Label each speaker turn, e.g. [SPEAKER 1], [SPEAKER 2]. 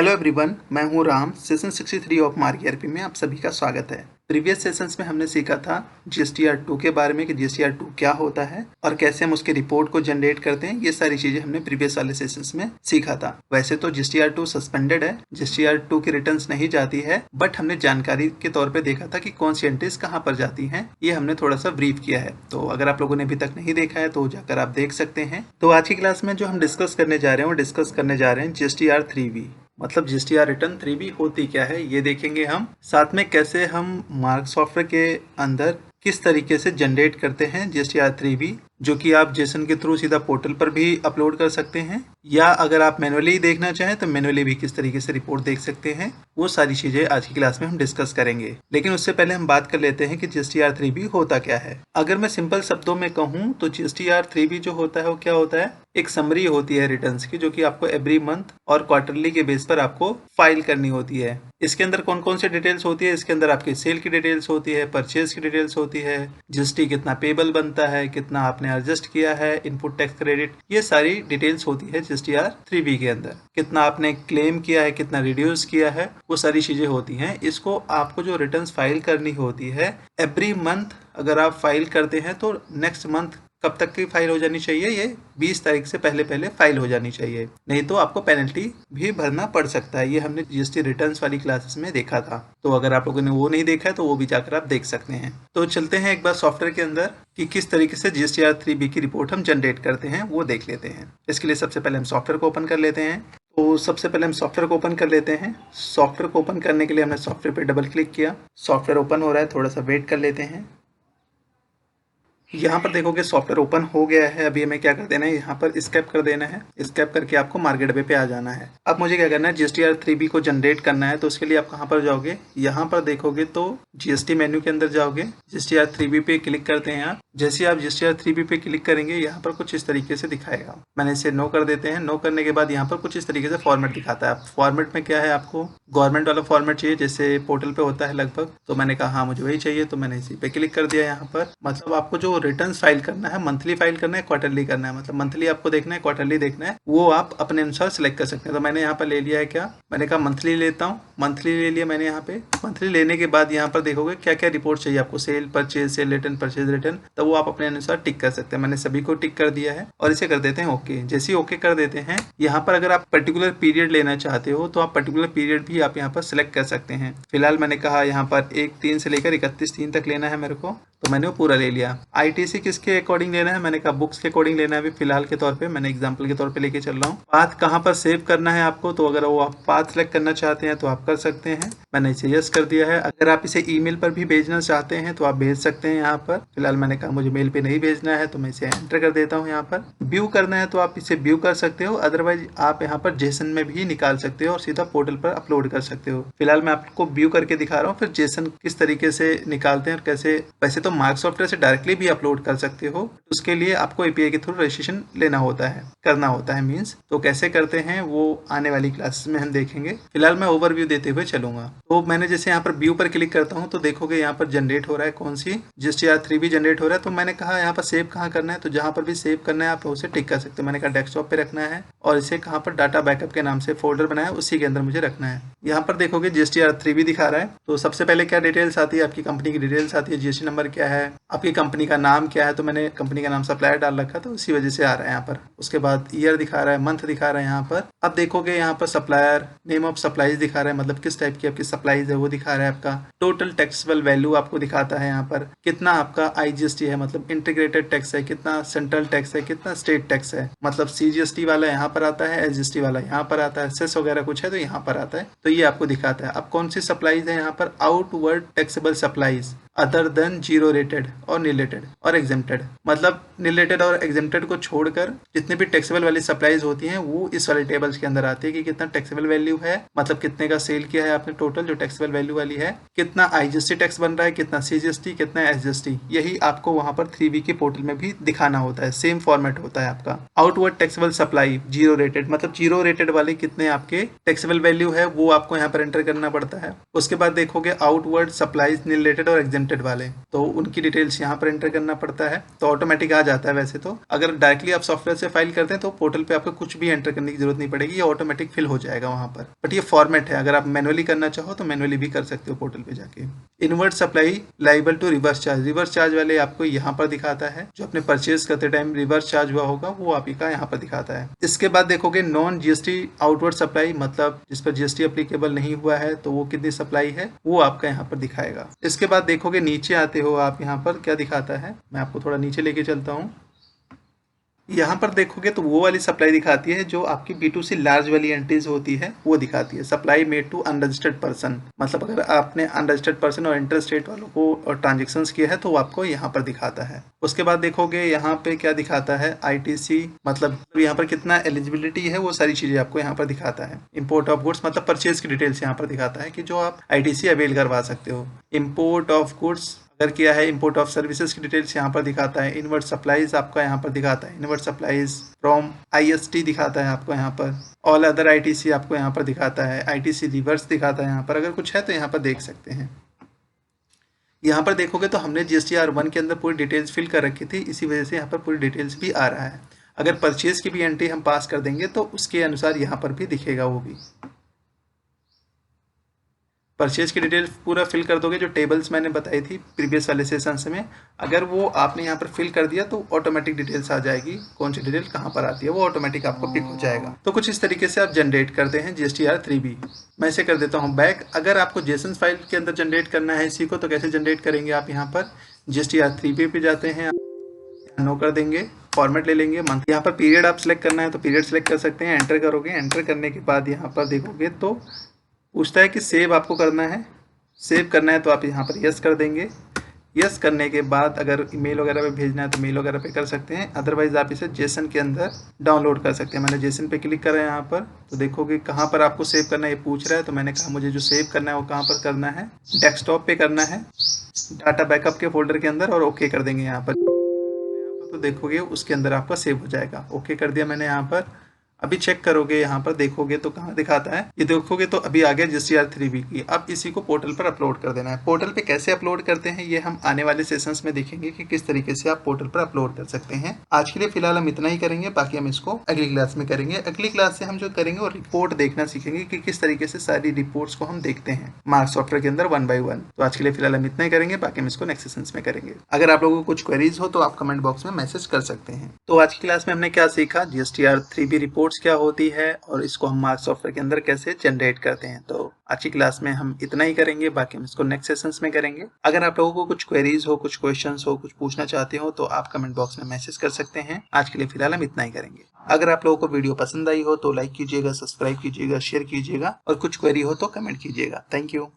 [SPEAKER 1] Hello everyone, मैं हूं Ram. Session 63 of mark ERP में आप सभी का स्वागत है। प्रीवियस सेशंस में हमने सीखा था GSTR2 के बारे में कि GSTR2 क्या होता है और कैसे हम उसके रिपोर्ट को जनरेट करते हैं। ये सारी चीजें हमने प्रीवियस वाले सेशंस में सीखा था। वैसे तो GSTR2 सस्पेंडेड है, GSTR2 की रिटर्न्स नहीं जाती है, बट हमने जानकारी के तौर पे देखा था कि कौन सी एंट्रीज कहाँ पर जाती हैं। ये हमने थोड़ा सा ब्रीफ किया है, तो अगर आप लोगों ने अभी तक नहीं देखा है तो जाकर आप देख सकते हैं। तो आज की क्लास में जो हम डिस्कस करने जा रहे हैं वो डिस्कस करने जा रहे हैं GSTR3B। मतलब GSTR रिटर्न 3B होती क्या है ये देखेंगे हम। साथ में कैसे हम मार्क सॉफ्टवेयर के अंदर किस तरीके से जनरेट करते हैं GSTR3B, जो कि आप जेसन के थ्रू सीधा पोर्टल पर भी अपलोड कर सकते हैं, या अगर आप मैनुअली देखना चाहें तो मैनुअली भी किस तरीके से रिपोर्ट देख सकते हैं। वो सारी चीजें आज की क्लास में हम डिस्कस करेंगे। लेकिन उससे पहले हम बात कर लेते हैं कि GSTR3B होता क्या है। अगर मैं सिंपल शब्दों में कहूँ तो GSTR3B जो होता है वो क्या होता है, एक समरी होती है रिटर्न्स की, जो कि आपको एवरी मंथ और क्वार्टरली के बेस पर आपको फाइल करनी होती है। इसके अंदर कौन कौन सी डिटेल्स होती है, इसके अंदर आपकी सेल की डिटेल्स होती है, परचेज की डिटेल्स होती है, जीएसटी कितना पेबल बनता है, कितना आपने एडजस्ट किया है, इनपुट टैक्स क्रेडिट, ये सारी डिटेल्स होती है GSTR3B के अंदर। कितना आपने क्लेम किया है, कितना रिड्यूस किया है, वो सारी चीजें होती हैं। इसको आपको जो रिटर्न्स फाइल करनी होती है एवरी मंथ, अगर आप फाइल करते हैं तो नेक्स्ट मंथ कब तक की फाइल हो जानी चाहिए, ये 20 तारीख से पहले पहले फाइल हो जानी चाहिए, नहीं तो आपको पेनल्टी भी भरना पड़ सकता है। ये हमने GST रिटर्न्स वाली क्लासेस में देखा था, तो अगर आप लोगों ने वो नहीं देखा है तो वो भी जाकर आप देख सकते हैं। तो चलते हैं एक बार सॉफ्टवेयर के अंदर कि किस तरीके से GSTR3B की रिपोर्ट हम जनरेट करते हैं, वो देख लेते हैं। इसके लिए सबसे पहले हम सॉफ्टवेयर को ओपन कर लेते हैं। तो सबसे पहले हम सॉफ्टवेयर को ओपन कर लेते हैं। सॉफ्टवेयर को ओपन करने के लिए हमने सॉफ्टवेयर पर डबल क्लिक किया। सॉफ्टवेयर ओपन हो रहा है, थोड़ा सा वेट कर लेते हैं। यहाँ पर देखोगे सॉफ्टवेयर ओपन हो गया है। अभी हमें क्या कर देना है, यहाँ पर स्केप कर देना है। स्केप करके आपको मार्केट पे आ जाना है। अब मुझे क्या करना है, GSTR3B को जनरेट करना है। तो उसके लिए आप कहाँ पर जाओगे, यहाँ पर देखोगे तो GST मेन्यू के अंदर जाओगे, GSTR3B पे क्लिक करते हैं आप। जैसे आप GSTR3B पे क्लिक करेंगे यहाँ पर कुछ इस तरीके से दिखाएगा। मैंने इसे नो कर देते हैं। नो करने के बाद यहाँ पर कुछ इस तरीके से फॉर्मेट दिखाता है। फॉर्मेट में क्या है, आपको गवर्नमेंट वाला फॉर्मेट चाहिए जैसे पोर्टल पे होता है लगभग। तो मैंने कहा हाँ मुझे वही चाहिए, तो मैंने इसी पे क्लिक कर दिया। यहाँ पर मतलब आपको जो रिटर्न फाइल करना है, मंथली फाइल करना है, क्वार्टरली करना है, मतलब मंथली आपको देखना है, क्वार्टरली देखना है, वो आप अपने अनुसार सिलेक्ट कर सकते हैं। तो मैंने यहाँ पर ले लिया है, क्या मैंने कहा मंथली लेता हूँ, मंथली ले लिया मैंने। यहाँ पे मंथली लेने के बाद यहाँ पर देखोगे क्या क्या रिपोर्ट चाहिए आपको, sale, purchase, sale return, purchase return, तो वो आप अपने अनुसार टिक कर सकते हैं। मैंने सभी को टिक कर दिया है और इसे कर देते हैं ओके। जैसे ही ओके कर देते हैं, यहाँ पर अगर आप पर्टिकुलर पीरियड लेना चाहते हो तो आप पर्टिकुलर पीरियड भी आप यहाँ पर सिलेक्ट कर सकते हैं। फिलहाल मैंने कहा यहाँ पर 1/3 से लेकर 31/3 तक लेना है मेरे को, तो मैंने वो पूरा ले लिया। ITC किसके अकॉर्डिंग लेना है, मैंने कहा बुक्स के अकॉर्डिंग लेना है। अभी फिलहाल के तौर पे मैंने एग्जांपल के तौर पे लेके चल रहा हूँ। पाथ कहाँ पर सेव करना है आपको, तो अगर वो आप पाथ सेलेक्ट करना चाहते हैं तो आप कर सकते हैं। मैंने इसे यस कर दिया है। अगर आप इसे ईमेल पर भी भेजना चाहते हैं तो आप भेज सकते हैं यहाँ पर। फिलहाल मैंने कहा मुझे मेल पे नहीं भेजना है, तो मैं इसे एंटर कर देता हूँ। यहाँ पर व्यू करना है तो आप इसे व्यू कर सकते हो, अदरवाइज आप यहाँ पर जेसन में भी निकाल सकते हो और सीधा पोर्टल पर अपलोड कर सकते हो। फिलहाल मैं आपको व्यू करके दिखा रहा हूँ, फिर जेसन किस तरीके से निकालते हैं और कैसे। वैसे तो मार्क सॉफ्टवेयर से डायरेक्टली भी अपलोड कर सकते हो, उसके लिए आपको API के थ्रू रजिस्ट्रेशन लेना होता है, करना होता है मींस। तो कैसे करते हैं वो आने वाली क्लासेस में हम देखेंगे। फिलहाल मैं ओवरव्यू देते हुए चलूंगा। तो मैंने जैसे यहाँ पर व्यू पर क्लिक करता हूँ तो देखोगे यहाँ पर जनरेट हो रहा है, कौन सी GSTR3B जनरेट हो रहा है। तो मैंने कहा यहाँ पर सेव कहाँ करना है, तो जहाँ पर भी सेव करना है आप उसे टिक कर सकते हो। मैंने कहा डेस्कटॉप पे रखना है और इसे कहाँ पर डाटा बैकअप के नाम से फोल्डर बनाया, उसी के अंदर मुझे रखना है। यहाँ पर देखोगे GSTR3B दिखा रहा है। तो सबसे पहले क्या डिटेल्स आती है, आपकी कंपनी की डिटेल्स आती है, GST नंबर क्या है, आपकी कंपनी का नाम क्या है। तो मैंने कंपनी का नाम सप्लायर डाल रखा तो उसी वजह से आ रहा है यहाँ पर। उसके बाद ईयर दिखा रहा है, मंथ दिखा रहा है यहाँ पर। अब देखोगे यहाँ पर सप्लायर नेम ऑफ सप्लाईज दिखा रहा है, मतलब किस टाइप की आपकी सप्लाईज है वो दिखा रहा है। आपका टोटल टैक्सेबल वैल्यू आपको दिखाता है यहाँ पर, कितना आपका IGST है, मतलब इंटीग्रेटेड टैक्स है, कितना सेंट्रल टैक्स है, कितना स्टेट टैक्स है। मतलब CGST वाला यहाँ पर आता है, SGST वाला यहाँ पर आता है, सेस वगैरह कुछ है तो यहाँ पर आता है, तो ये आपको दिखाता है। अब कौन सी सप्लाईज है यहाँ पर, outward taxable supplies other than zero rated और नील रेटेड और एग्जेम्प्टेड, मतलब नील रेटेड और एग्जेम्प्टेड को छोड़कर जितने भी टैक्सेबल वाली सप्लाईज होती हैं वो इस वाले टेबल्स के अंदर आती है कि कितना टैक्सेबल वैल्यू है, मतलब कितने का सेल किया है आपने टोटल जो टैक्सेबल वैल्यू वाली है, कितना IGST टैक्स बन रहा है, कितना CGST, कितना SGST। यही आपको वहां पर 3B के पोर्टल में भी दिखाना होता है, सेम फॉर्मेट होता है आपका। Outward taxable supply zero rated, मतलब जीरो रेटेड वाले कितने आपके टैक्सेबल वैल्यू है वो आपको यहाँ पर एंटर करना पड़ता है। उसके बाद देखोगे आउटवर्ड सप्लाईज नील रेटेड और ओरिएंटेड वाले, तो उनकी डिटेल्स यहाँ पर एंटर करना पड़ता है, तो ऑटोमेटिक आ जाता है। वैसे तो अगर डायरेक्टली आप सॉफ्टवेयर से फाइल करते हैं तो पोर्टल पे आपको कुछ भी एंटर करने की जरूरत नहीं पड़ेगी, ये ऑटोमेटिक फिल हो जाएगा वहाँ पर। बट ये फॉर्मेट है, अगर आप मैनुअली करना चाहो तो मैनुअली भी कर सकते हो पोर्टल पे जाके। Inward supply liable to reverse charge, reverse charge वाले आपको यहाँ पर दिखाता है, जो अपने परचेज करते टाइम रिवर्स चार्ज हुआ होगा वो आप का यहाँ पर दिखाता है। इसके बाद देखोगे नॉन जीएसटी आउटवर्ड सप्लाई, मतलब जिस पर जीएसटी एप्लीकेबल नहीं हुआ है तो वो कितनी सप्लाई है वो आपका यहाँ पर दिखाएगा। इसके बाद देखोगे नीचे आते हो आप, यहाँ पर क्या दिखाता है, मैं आपको थोड़ा नीचे लेके चलता हूँ। यहाँ पर देखोगे तो वो वाली सप्लाई दिखाती है जो आपकी B2C लार्ज वाली एंट्रीज होती है वो दिखाती है। Supply made to unregistered person, मतलब अगर आपने अनरजिस्टर्ड पर्सन और इंटर स्टेट वालों को ट्रांजेक्शन्स किया है तो वो आपको यहाँ पर दिखाता है। उसके बाद देखोगे यहाँ पे क्या दिखाता है, ITC, मतलब यहाँ पर कितना एलिजिबिलिटी है वो सारी चीजें आपको यहाँ पर दिखाता है। इम्पोर्ट ऑफ गुड्स, मतलब परचेज की डिटेल्स यहाँ पर दिखाता है कि जो आप ITC अवेल करवा सकते हो। इम्पोर्ट ऑफ गुड्स अगर किया है, इंपोर्ट ऑफ सर्विसेज की डिटेल्स यहाँ पर दिखाता है। इनवर्ट सप्लाईज आपका यहाँ पर दिखाता है, इनवर्ट सप्लाईज फ्रॉम IST दिखाता है आपको यहाँ पर। ऑल अदर ITC आपको यहाँ पर दिखाता है, ITC रिवर्स दिखाता है यहाँ पर। अगर कुछ है तो यहाँ पर देख सकते हैं। यहाँ पर देखोगे तो हमने GSTR1 के अंदर पूरी डिटेल्स फिल कर रखी थी, इसी वजह से यहाँ पर पूरी डिटेल्स भी आ रहा है। अगर परचेज की भी एंट्री हम पास कर देंगे तो उसके अनुसार यहाँ पर भी दिखेगा वो भी। परचेज की डिटेल पूरा फिल कर दोगे, जो टेबल्स मैंने बताई थी प्रीवियस वाले सेशंस में, अगर वो आपने यहाँ पर फिल कर दिया तो ऑटोमेटिक डिटेल्स आ जाएगी, कौन सी डिटेल कहाँ पर आती है वो ऑटोमेटिक आपको पिक हो जाएगा। तो कुछ इस तरीके से आप जनरेट करते हैं GSTR3B। मैं इसे कर देता हूँ बैक। अगर आपको जेसन फाइल के अंदर जनरेट करना है इसी को, तो कैसे जनरेट करेंगे, आप यहाँ पर GSTR3B पे जाते हैं, नो कर देंगे, फॉर्मेट ले लेंगे मंथ। यहाँ पर पीरियड आप सिलेक्ट करना है तो पीरियड सिलेक्ट कर सकते हैं, एंटर करोगे। एंटर करने के बाद यहाँ पर देखोगे तो पूछता है कि सेव आपको करना है। सेव करना है तो आप यहाँ पर यस कर देंगे। यस करने के बाद अगर ईमेल वगैरह पे भेजना है तो मेल वगैरह पे कर सकते हैं, अदरवाइज आप इसे जेसन के अंदर डाउनलोड कर सकते हैं। मैंने जेसन पे क्लिक करा है यहाँ पर, तो देखोगे कहाँ पर आपको सेव करना है ये पूछ रहा है, तो मैंने कहा मुझे जो सेव करना है वो कहाँ पर करना है, डेस्कटॉप पे करना है, डाटा बैकअप के फोल्डर के अंदर, और ओके कर देंगे यहाँ पर। तो देखोगे उसके अंदर आपका सेव हो जाएगा। ओके कर दिया मैंने यहाँ पर। अभी चेक करोगे यहाँ पर देखोगे तो कहाँ दिखाता है, ये देखोगे तो अभी आ गया GSTR3B की। अब इसी को पोर्टल पर अपलोड कर देना है। पोर्टल पे कैसे अपलोड करते हैं ये हम आने वाले सेशंस में देखेंगे कि किस तरीके से आप पोर्टल पर अपलोड कर सकते हैं। आज के लिए फिलहाल हम इतना ही करेंगे, बाकी हम इसको अगली क्लास में करेंगे। अगली क्लास से हम जो करेंगे वो रिपोर्ट देखना सीखेंगे कि किस तरीके से सारी रिपोर्ट्स को हम देखते हैं मार्क सॉफ्टवेयर के अंदर 1 by 1। तो आज के लिए फिलहाल हम इतना ही करेंगे, बाकी हम इसको नेक्स्ट सेशंस में करेंगे। अगर आप लोगों को कुछ क्वेरीज हो तो आप कमेंट बॉक्स में मैसेज कर सकते हैं। तो आज की क्लास में हमने क्या सीखा, GSTR3B रिपोर्ट्स क्या होती है और इसको हम मार्क सॉफ्टवेयर के अंदर कैसे जनरेट करते हैं। तो आज की क्लास में हम इतना ही करेंगे, बाकी हम इसको नेक्स्ट सेशंस में करेंगे। अगर आप लोगों को कुछ क्वेरीज हो, कुछ क्वेश्चंस हो, कुछ पूछना चाहते हो तो आप कमेंट बॉक्स में मैसेज कर सकते हैं। आज के लिए फिलहाल हम इतना ही करेंगे। अगर आप लोगों को वीडियो पसंद आई हो तो लाइक कीजिएगा, सब्सक्राइब कीजिएगा, शेयर कीजिएगा, और कुछ क्वेरी हो तो कमेंट कीजिएगा। Thank you.